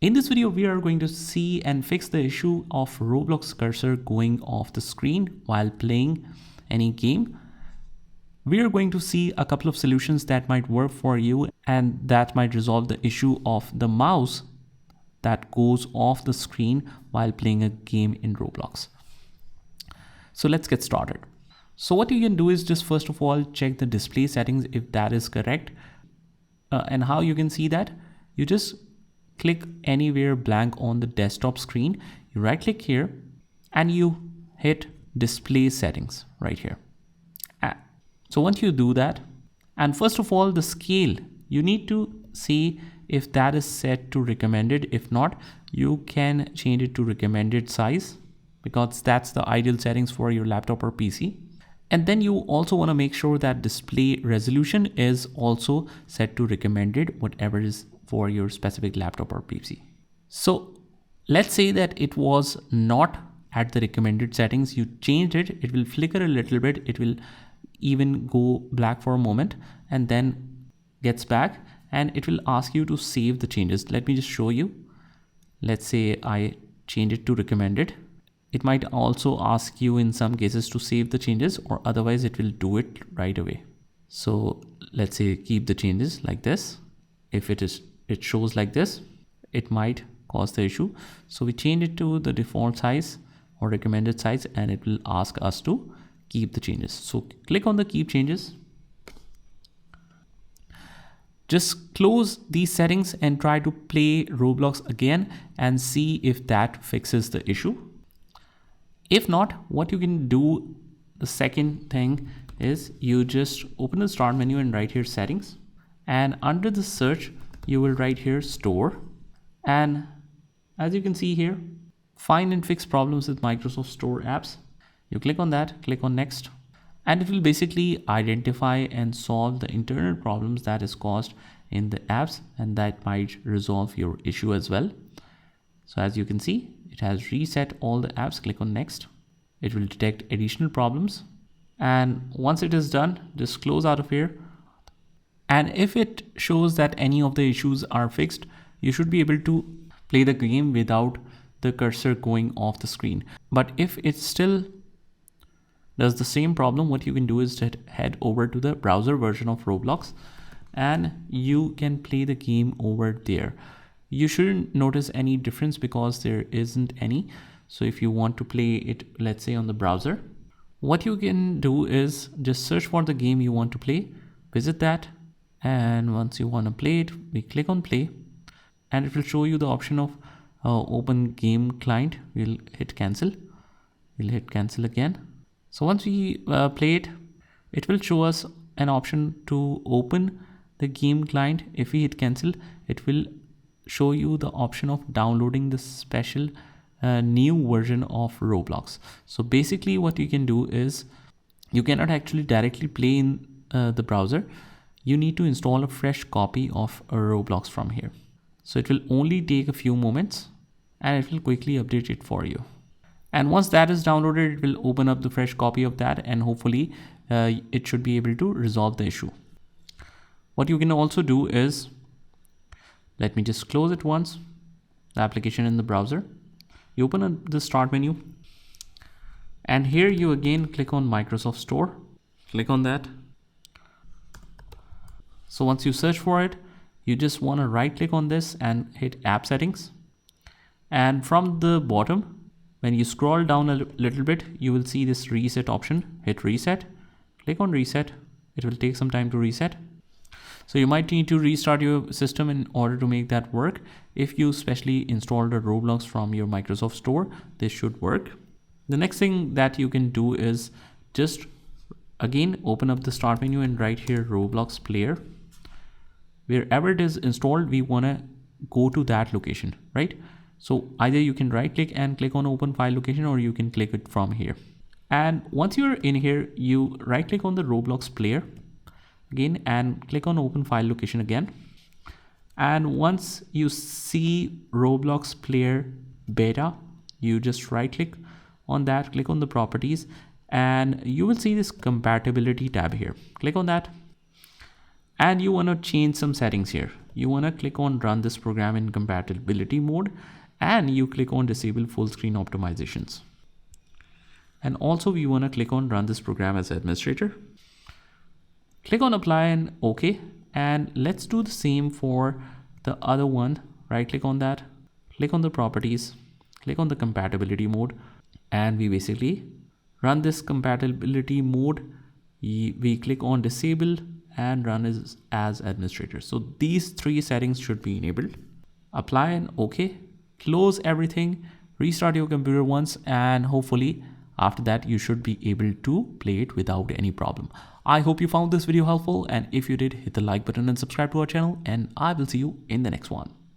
In this video, we are going to see and fix the issue of Roblox cursor going off the screen while playing any game. We are going to see a couple of solutions that might work for you and that might resolve the issue of the mouse that goes off the screen while playing a game in Roblox. So let's get started. So what you can do is just first of all check the display settings if that is correct. And how you can see that, you just click anywhere blank on the desktop screen, you right click here and you hit display settings right here. So once you do that, and first of all the scale, you need to see if that is set to recommended. If not, you can change it to recommended size because that's the ideal settings for your laptop or PC. And then you also want to make sure that display resolution is also set to recommended, whatever is for your specific laptop or PC. So let's say that it was not at the recommended settings, you changed it, it will flicker a little bit, it will even go black for a moment and then gets back, and it will ask you to save the changes. Let me just show you. Let's say I change it to recommended. It might also ask you in some cases to save the changes, or otherwise it will do it right away. So let's say keep the changes like this. If it shows like this, it might cause the issue. So we change it to the default size or recommended size and it will ask us to keep the changes. So click on the keep changes. Just close these settings and try to play Roblox again and see if that fixes the issue. If not, what you can do, the second thing is you just open the start menu and write here settings, and under the search you will write here store, and as you can see here, find and fix problems with Microsoft Store apps. You click on that, click on next, and it will basically identify and solve the internal problems that is caused in the apps, and that might resolve your issue as well. So as you can see, it has reset all the apps. Click on next. It will detect additional problems, and once it is done, just close out of here. And if it shows that any of the issues are fixed, you should be able to play the game without the cursor going off the screen. But if it still does the same problem, what you can do is to head over to the browser version of Roblox and you can play the game over there. You shouldn't notice any difference because there isn't any. So if you want to play it, let's say on the browser, what you can do is just search for the game you want to play, visit that, and once you want to play it, we click on play and it will show you the option of open game client. We'll hit cancel. We'll hit cancel again. So once we play it, it will show us an option to open the game client. If we hit cancel, it will show you the option of downloading the special new version of Roblox. So basically what you can do is you cannot actually directly play in the browser. You need to install a fresh copy of Roblox from here. So it will only take a few moments and it will quickly update it for you. And once that is downloaded, it will open up the fresh copy of that and hopefully it should be able to resolve the issue. What you can also do is, let me just close it once, the application in the browser. You open up the start menu and here you again click on Microsoft Store. Click on that. So once you search for it, you just want to right click on this and hit app settings. And from the bottom, when you scroll down a little bit, you will see this reset option. Hit reset, click on reset. It will take some time to reset. So you might need to restart your system in order to make that work. If you specially installed a Roblox from your Microsoft Store, this should work. The next thing that you can do is just again open up the start menu and right here Roblox player. Wherever it is installed, we want to go to that location, right? So either you can right click and click on open file location, or you can click it from here. And once you're in here, you right click on the Roblox player again and click on open file location again. And once you see Roblox player beta, you just right click on that, click on the properties, and you will see this compatibility tab here. Click on that and you want to change some settings here. You want to click on run this program in compatibility mode, and you click on disable full screen optimizations. And also we want to click on run this program as administrator. Click on apply and OK. And let's do the same for the other one. Right click on that, click on the properties, click on the compatibility mode, and we basically run this compatibility mode. We click on disable and run as administrator. So these three settings should be enabled. Apply and OK. Close everything, restart your computer once, and hopefully after that you should be able to play it without any problem. I hope you found this video helpful, and if you did, hit the like button and subscribe to our channel, and I will see you in the next one.